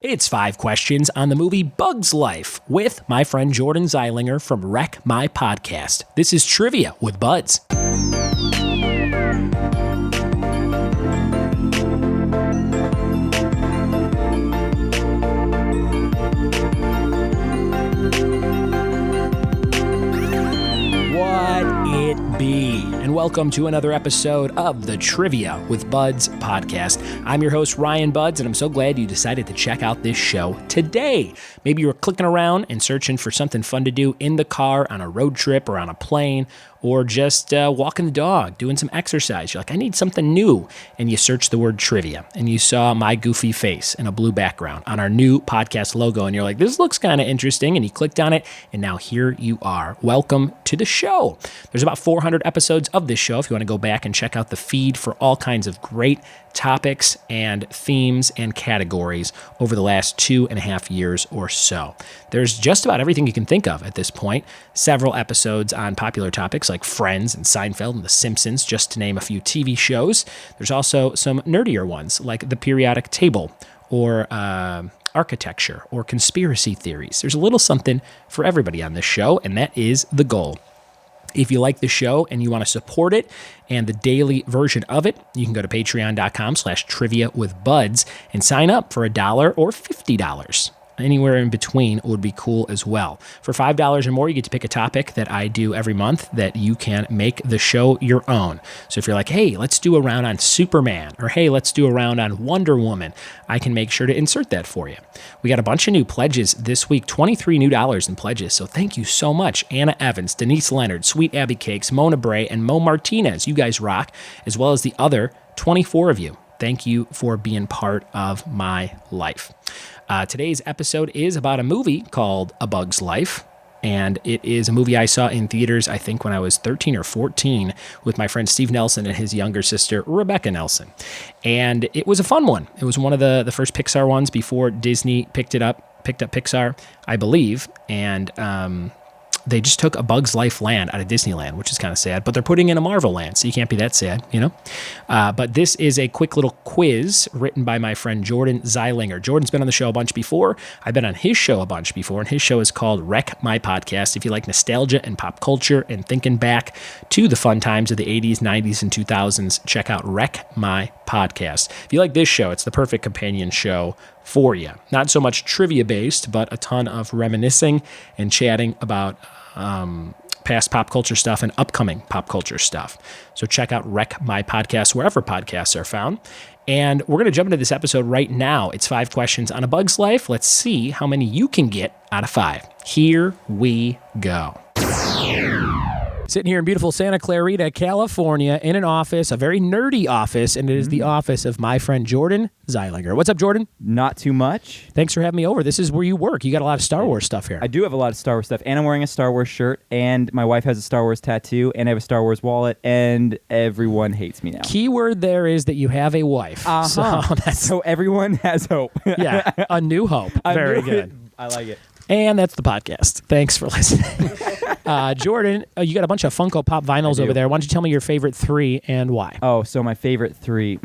It's 5 questions on the movie Bug's Life with my friend Jordan Zeilinger from Wreck My Podcast. This is Trivia with Buds. And welcome to another episode of the Trivia with Buds podcast. I'm your host, Ryan Buds, and I'm so glad you decided to check out this show today. Maybe you were clicking around and searching for something fun to do in the car, on a road trip, or on a plane, or just walking the dog, doing some exercise. You're like, I need something new. And you search the word trivia, and you saw my goofy face in a blue background on our new podcast logo, and you're like, this looks kind of interesting, and you clicked on it, and now here you are. Welcome to the show. There's about 400 episodes of this show if you want to go back and check out the feed for all kinds of great topics and themes and categories over the last 2.5 years or so. There's just about everything you can think of at this point. Several episodes on popular topics like Friends and Seinfeld and The Simpsons, just to name a few TV shows. There's also some nerdier ones like the periodic table or architecture or conspiracy theories. There's a little something for everybody on this show, and that is the goal. If you like the show and you want to support it and the daily version of it, you can go to patreon.com/triviawithbuds and sign up for $1 or $50. Anywhere in between would be cool as well. For $5 or more, you get to pick a topic that I do every month that you can make the show your own. So if you're like, hey, let's do a round on Superman, or hey, let's do a round on Wonder Woman, I can make sure to insert that for you. We got a bunch of new pledges this week, $23 new in pledges. So thank you so much. Anna Evans, Denise Leonard, Sweet Abby Cakes, Mona Bray, and Mo Martinez. You guys rock, as well as the other 24 of you. Thank you for being part of my life. Today's episode is about a movie called A Bug's Life, and it is a movie I saw in theaters, I think, when I was 13 or 14 with my friend Steve Nelson and his younger sister, Rebecca Nelson. And it was a fun one. It was one of the first Pixar ones before Disney picked up Pixar, I believe, and they just took A Bug's Life land out of Disneyland, which is kind of sad, but they're putting in a Marvel land, so you can't be that sad, you know? But this is a quick little quiz written by my friend Jordan Zeilinger. Jordan's been on the show a bunch before. I've been on his show a bunch before, and his show is called Wreck My Podcast. If you like nostalgia and pop culture and thinking back to the fun times of the 80s, 90s, and 2000s, check out Wreck My Podcast. If you like this show, it's the perfect companion show for you. Not so much trivia-based, but a ton of reminiscing and chatting about past pop culture stuff and upcoming pop culture stuff. So check out Wreck My Podcast wherever podcasts are found. And we're going to jump into this episode right now. It's 5 questions on A Bug's Life. Let's see how many you can get out of 5. Here we go. Sitting here in beautiful Santa Clarita, California, in an office, a very nerdy office, and it is the office of my friend Jordan Zeilinger. What's up, Jordan? Not too much. Thanks for having me over. This is where you work. You got a lot of Star Wars stuff here. I do have a lot of Star Wars stuff, and I'm wearing a Star Wars shirt, and my wife has a Star Wars tattoo, and I have a Star Wars wallet, and everyone hates me now. Keyword there is that you have a wife. So everyone has hope. Yeah, a new hope. Very good. I like it. And that's the podcast. Thanks for listening. Jordan, you got a bunch of Funko Pop vinyls over there. Why don't you tell me your favorite 3 and why? Oh, so my favorite 3.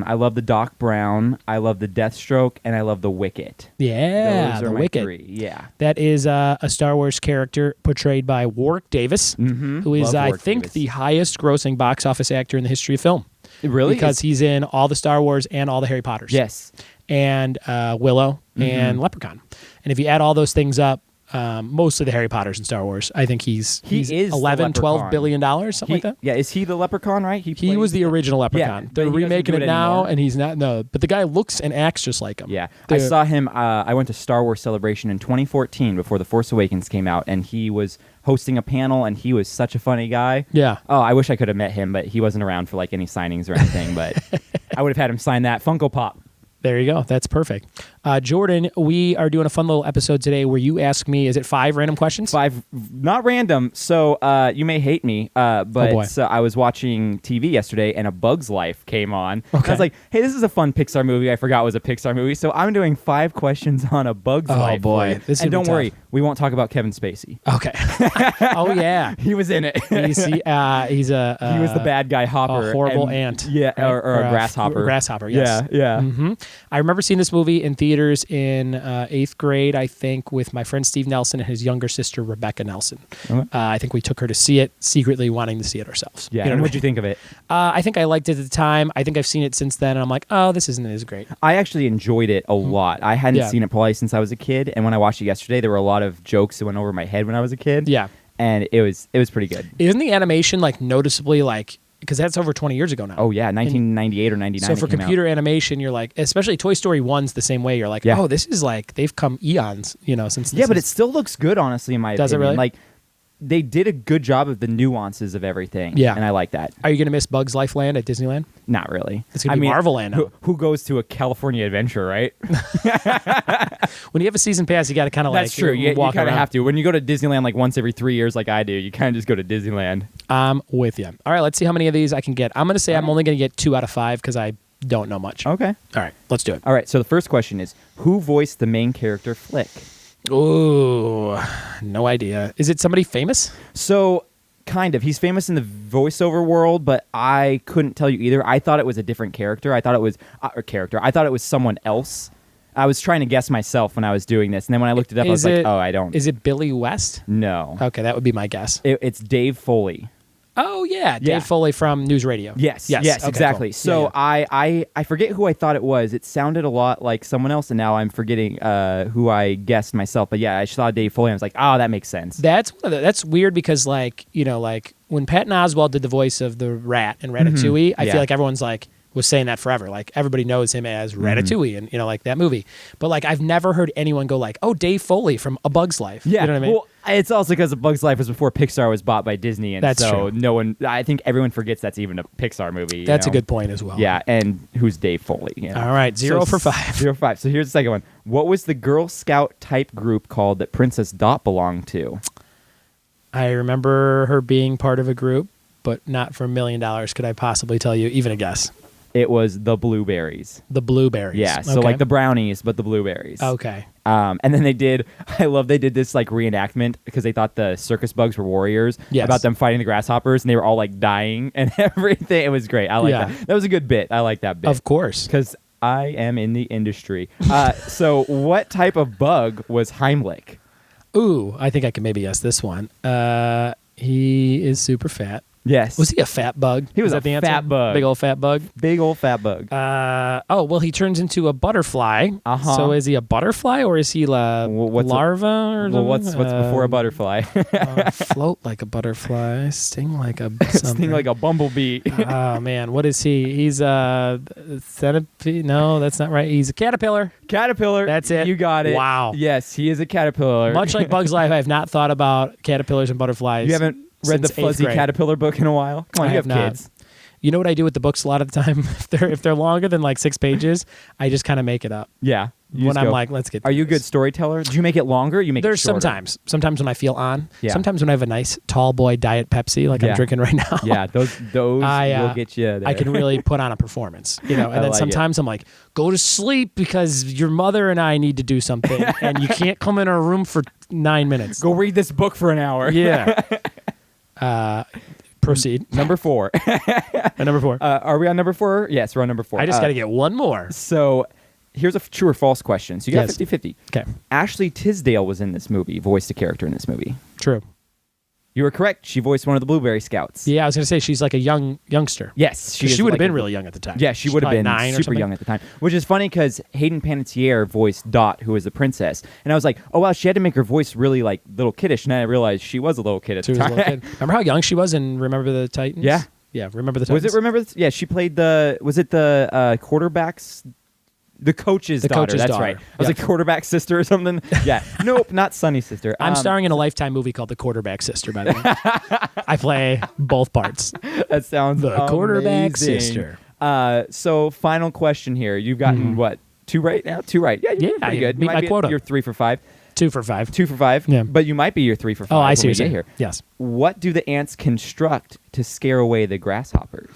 I love the Doc Brown, I love the Deathstroke, and I love the Wicket. Yeah, those are the my Wicket. 3. Yeah. That is a Star Wars character portrayed by Warwick Davis, who is, I think, the highest grossing box office actor in the history of film. Really? Because he's in all the Star Wars and all the Harry Potters. Yes. And Willow and Leprechaun. And if you add all those things up, mostly the Harry Potters and Star Wars, I think he's is $11-12 billion, something like that. Yeah, is he the Leprechaun, right? He was the original Leprechaun. Yeah, They're remaking it now, anymore. and he's not. No, but the guy looks and acts just like him. Yeah, I saw him. I went to Star Wars Celebration in 2014 before The Force Awakens came out, and he was hosting a panel, and he was such a funny guy. Yeah. Oh, I wish I could have met him, but he wasn't around for like any signings or anything. But I would have had him sign that Funko Pop. There you go. That's perfect. Jordan, we are doing a fun little episode today where you ask me, is it 5 random questions? 5, not random. So you may hate me, but I was watching TV yesterday and A Bug's Life came on. Okay. I was like, hey, this is a fun Pixar movie. I forgot it was a Pixar movie. So I'm doing 5 quesquestions on A Bug's Life. Oh, boy. This and don't worry, we won't talk about Kevin Spacey. Okay. Oh, yeah. He was in it. He's he was the bad guy Hopper. A horrible ant. Yeah, right? or a grasshopper. Grasshopper, yes. Yeah. Mm-hmm. I remember seeing this movie in theaters in 8th grade, I think, with my friend Steve Nelson and his younger sister, Rebecca Nelson. Okay. I think we took her to see it, secretly wanting to see it ourselves. Yeah. You know And what what'd you think of it? I think I liked it at the time. I think I've seen it since then, and I'm like, oh, this isn't as great. I actually enjoyed it a lot. I hadn't Yeah. seen it probably since I was a kid, and when I watched it yesterday, there were a lot of jokes that went over my head when I was a kid. Yeah. And it was pretty good. Isn't the animation like noticeably like, because that's over 20 years ago now. Oh yeah, 1998 or 99. So for it came out. computer animation, you're like, especially Toy Story 1's the same way. You're like, Yeah. oh, this is like, they've come eons, since this Yeah, but is- it still looks good, honestly, in my Does it opinion. really? Like, they did a good job of the nuances of everything. Yeah. And I like that. Are you going to miss Bugs Life Land at Disneyland? Not really. It's gonna be Marvel Land now. Who goes to a California adventure, right? When you have a season pass, you got to kind of like That's true. You walk kind of around. have to. When you go to Disneyland like once every 3 years, like I do, you kind of just go to Disneyland. I'm with you. All right, let's see how many of these I can get. I'm going to say I'm only going to get 2 out of 5 because I don't know much. Okay. All right, let's do it. All right. So the first question is, who voiced the main character Flick? Ooh, no idea. Is it somebody famous? So, kind of. He's famous in the voiceover world, but I couldn't tell you either. I thought it was a different character. I thought it was I thought it was someone else. I was trying to guess myself when I was doing this, and then when I looked it up, I was like, "Oh, I don't." Is it Billy West? No. Okay, that would be my guess. It's Dave Foley. Oh yeah, Dave Yeah. Foley from News Radio. Yes, Okay, exactly. cool. So Yeah, yeah. I forget who I thought it was. It sounded a lot like someone else, and now I'm forgetting who I guessed myself. But yeah, I saw Dave Foley, and I was like, "Oh, that makes sense." That's weird because like when Patton Oswalt did the voice of the rat in Ratatouille, I Yeah. feel like everyone's like was saying that forever. Like everybody knows him as Ratatouille and like that movie. But like I've never heard anyone go like, "Oh, Dave Foley from A Bug's Life." Yeah, You know what I mean? well, it's also because A Bug's Life was before Pixar was bought by Disney, and That's so true. no one. I think everyone forgets that's even a Pixar movie. That's you a know? good point as well. Yeah, and who's Dave Foley? You know? All right, 0 for 5. 0 for 5. So here's the second one. What was the Girl Scout type group called that Princess Dot belonged to? I remember her being part of a group, but not for $1 million. Could I possibly tell you even a guess? It was the Blueberries. The Blueberries. Yeah, so Okay. like the brownies, but the blueberries. Okay. And then they did this like reenactment because they thought the circus bugs were warriors Yes. about them fighting the grasshoppers, and they were all like dying and everything. It was great. I like Yeah. that. That was a good bit. I like that bit. Of course. Because I am in the industry. So what type of bug was Heimlich? Ooh, I think I can maybe guess this one. He is super fat. Yes. Was he a fat bug? He was Is a that the answer? fat bug. Big old fat bug. Big old fat bug. Well, he turns into a butterfly. Uh-huh. So is he a butterfly or is he a what's a- larva or Well, something? what's before a butterfly? Float like a butterfly, sting like a something. Sting like a bumblebee. Oh man, what is he? He's a centipede. No, that's not right. He's a caterpillar. Caterpillar. That's it. You got it. Wow. Yes, he is a caterpillar. Much like Bug's Life, I have not thought about caterpillars and butterflies. You haven't read the since 8th Fuzzy grade. Caterpillar book in a while? Come on, I you have have not. kids. You know what I do with the books a lot of the time? if they're longer than like 6 pages, I just kind of make it up. Yeah. You When just I'm go. like, let's get. Are through you a good this. storyteller? Do you make it longer? Or you make There's it shorter? sometimes when I feel on. Yeah. Sometimes when I have a nice tall boy diet Pepsi like Yeah. I'm drinking right now. Yeah, those will get you there. I can really put on a performance, and I then like it. sometimes I'm like, go to sleep because your mother and I need to do something, and you can't come in our room for 9 minutes. go read this book for an hour. Yeah. Proceed. Number 4. Number 4. Are we on number 4? Yes, we're on number 4. I just got to get one more. So here's a true or false question. So you got Yes. 50-50. Okay. Ashley Tisdale was in this movie, voiced a character in this movie. True. You were correct. She voiced one of the Blueberry Scouts. Yeah, I was gonna say she's like a youngster. Yes. She is would have like been a- really young at the time. Yeah, she She's would have probably been 9 or super something. young at the time, which is funny because Hayden Panettiere voiced Dot, who was the princess, and I was like, oh wow, she had to make her voice really like little kiddish, and then I realized she was a little kid at She the was a time. little kid. Remember how young she was in Remember the Titans? Yeah. Yeah, Remember the Titans. Was it remember? Yeah, she played was it the quarterback's, the coach's The daughter? coach's That's daughter. right. I was Yeah. like quarterback's sister or something. Yeah, nope, not Sunny's sister. I'm starring in a Lifetime movie called The Quarterback Sister, by the way. I play both parts. That sounds The Quarterback amazing. Sister. So final question here. You've gotten what? 2 right now? 2 right. Yeah, you're Yeah, pretty good. meet You might my be- quota. You're 3 for 5. 2 for 5. 2 for 5. Yeah. But you might be your 3 for 5. Oh, I when see we what you're get saying. here. Yes. What do the ants construct to scare away the grasshoppers?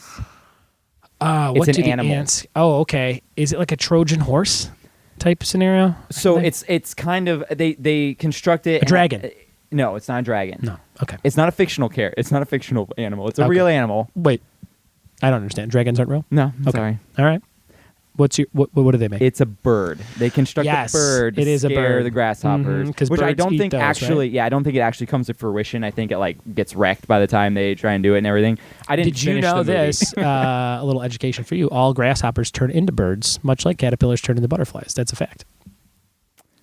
What an do the animal. ants? Oh, okay. Is it like a Trojan horse type scenario? So I think? it's kind of they construct it. A dragon. No, it's not a dragon. No. Okay. It's not a fictional character. It's not a fictional animal. It's a Okay. real animal. Wait. I don't understand. Dragons aren't real? No, I'm Okay. sorry. All right. What do they make? It's a bird. They construct Yes, a bird to it is a scare bird. the grasshoppers, 'cause which I birds don't eat think those, actually. right? Yeah, I don't think it actually comes to fruition. I think it like gets wrecked by the time they try and do it and everything. I didn't. Did you finish know the movie. this? A little education for you. All grasshoppers turn into birds, much like caterpillars turn into butterflies. That's a fact.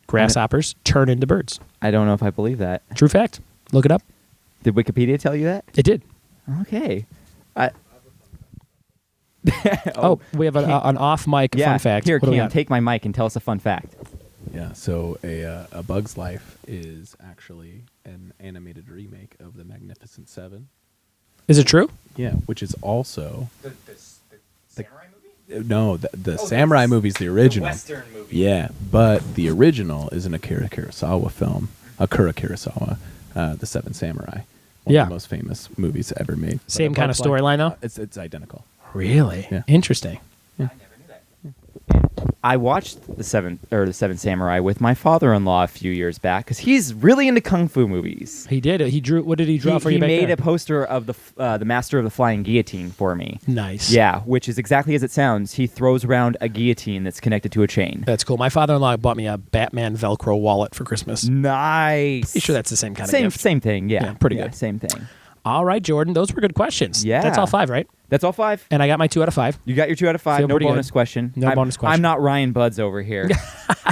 Grasshoppers turn into birds. I don't know if I believe that. True fact. Look it up. Did Wikipedia tell you that? It did. Okay. Oh, we have an off-mic Yeah. fun fact. Here, What do we Cam, got? take my mic and tell us a fun fact. Yeah, so a Bug's Life is actually an animated remake of The Magnificent Seven. Is it true? Yeah, which is also The samurai movie? no, the samurai movie's the original. movie. Yeah, but the original is an Akira Kurosawa film. Akira Kurosawa, The Seven Samurai. One Yeah. of the most famous movies ever made. But Same A kind of Bug's Life- storyline, though? It's identical. Really? Yeah. Interesting. I never knew that. I watched the Seven Samurai with my father-in-law a few years back because he's really into kung fu movies. He did it. He drew. What did he draw for you He back made there? a poster of the Master of the Flying Guillotine for me. Nice. Yeah, which is exactly as it sounds. He throws around a guillotine that's connected to a chain. That's cool. My father-in-law bought me a Batman Velcro wallet for Christmas. Nice. Pretty sure that's the same kind of same gift. same thing. Yeah, Yeah, pretty good. Same thing. All right, Jordan. Those were good questions. Yeah. That's all 5, right? That's all 5. And I got my 2 out of 5. You got your 2 out of 5. Feel No pretty good. bonus question. No bonus question. I'm not Ryan Buds over here.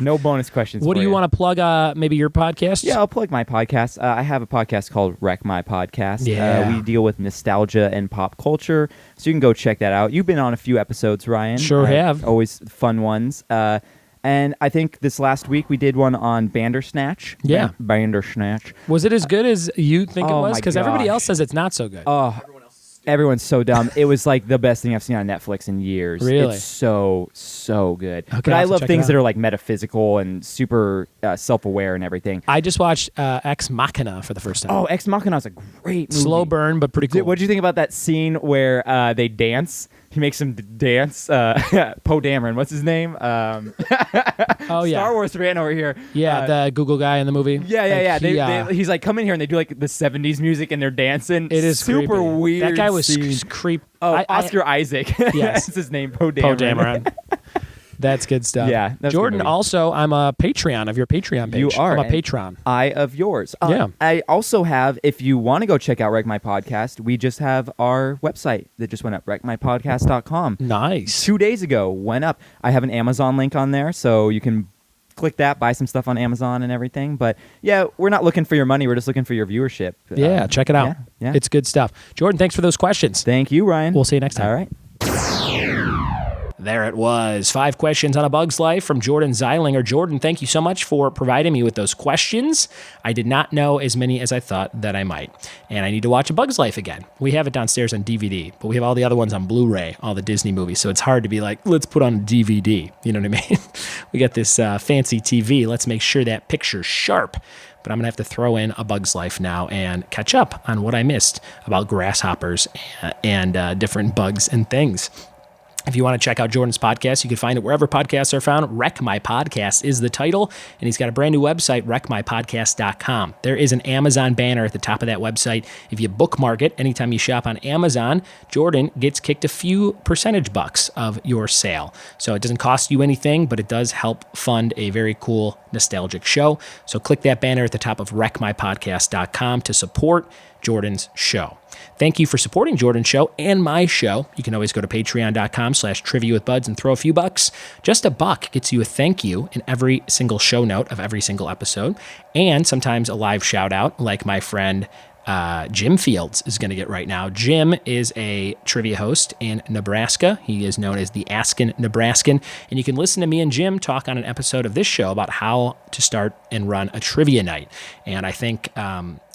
No bonus questions. What do you want to plug? Maybe your podcast? Yeah, I'll plug my podcast. I have a podcast called Wreck My Podcast. Yeah. We deal with nostalgia and pop culture, so you can go check that out. You've been on a few episodes, Ryan. Sure have. Always fun ones. And I think this last week we did one on Bandersnatch. Yeah. Bandersnatch. Was it as good as you think it Oh was? my Because everybody gosh. else says it's not so good. Oh, everyone's so dumb. It was like the best thing I've seen on Netflix in years. Really? It's so good. Okay, But I'll I have to love check it things out. that are like metaphysical and super self-aware and everything. I just watched Ex Machina for the first time. Oh, Ex Machina is a great movie. Slow burn, but pretty cool. What do you think about that scene where they dance? He makes them dance. Poe Dameron, what's his name? Oh, yeah. Star Wars fan over here. Yeah, the Google guy in the movie. Yeah. Like, He's like, come in here, and they do like the '70s music, and they're dancing. It is super creepy. weird. That guy was scene. creep. Oh, Oscar Isaac. Yes. That's his name. Poe Dameron. Poe Dameron. That's good stuff. Yeah, that's a good Jordan, movie. also, I'm a Patreon of your Patreon page. You are, I'm a and- patron. Eye of yours. Yeah. I also have, if you want to go check out Wreck My Podcast, we just have our website that just went up, wreckmypodcast.com. Nice. 2 days ago went up. I have an Amazon link on there, so you can click that, buy some stuff on Amazon and everything. But yeah, we're not looking for your money. We're just looking for your viewership. Yeah, check it out. Yeah. It's good stuff. Jordan, thanks for those questions. Thank you, Ryan. We'll see you next time. All right. There it was. 5 questions on A Bug's Life from Jordan Zeilinger. Jordan, thank you so much for providing me with those questions. I did not know as many as I thought that I might. And I need to watch A Bug's Life again. We have it downstairs on DVD, but we have all the other ones on Blu-ray, all the Disney movies. So it's hard to be like, let's put on a DVD. You know what I mean? We got this fancy TV. Let's make sure that picture's sharp. But I'm going to have to throw in A Bug's Life now and catch up on what I missed about grasshoppers and different bugs and things. If you want to check out Jordan's podcast, you can find it wherever podcasts are found. Wreck My Podcast is the title, and he's got a brand new website, wreckmypodcast.com. There is an Amazon banner at the top of that website. If you bookmark it, anytime you shop on Amazon, Jordan gets kicked a few percentage bucks of your sale. So it doesn't cost you anything, but it does help fund a very cool, nostalgic show. So click that banner at the top of wreckmypodcast.com to support Jordan's show. Thank you for supporting Jordan's show and my show. You can always go to patreon.com/trivia with buds and throw a few bucks. Just $1 gets you a thank you in every single show note of every single episode, and sometimes a live shout out like my friend Jim Fields is going to get right now. Jim is a trivia host in Nebraska. He is known as the Askin Nebraskan, and you can listen to me and Jim talk on an episode of this show about how to start and run a trivia night. And I think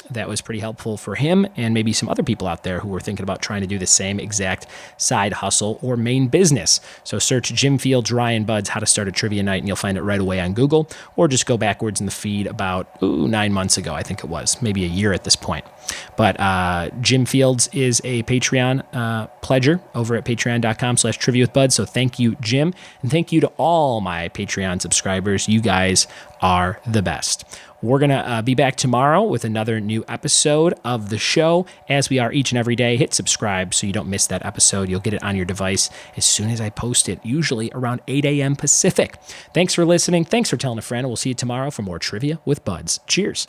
that was pretty helpful for him and maybe some other people out there who were thinking about trying to do the same exact side hustle or main business. So search Jim Fields, Ryan Buds, how to start a trivia night, and you'll find it right away on Google, or just go backwards in the feed about 9 months ago, I think it was, maybe a year at this point. But Jim Fields is a Patreon pledger over at patreon.com/trivia with buds. So thank you, Jim. And thank you to all my Patreon subscribers. You guys are the best. We're going to be back tomorrow with another new episode of the show. As we are each and every day, hit subscribe so you don't miss that episode. You'll get it on your device as soon as I post it, usually around 8 a.m. Pacific. Thanks for listening. Thanks for telling a friend. We'll see you tomorrow for more Trivia with Buds. Cheers.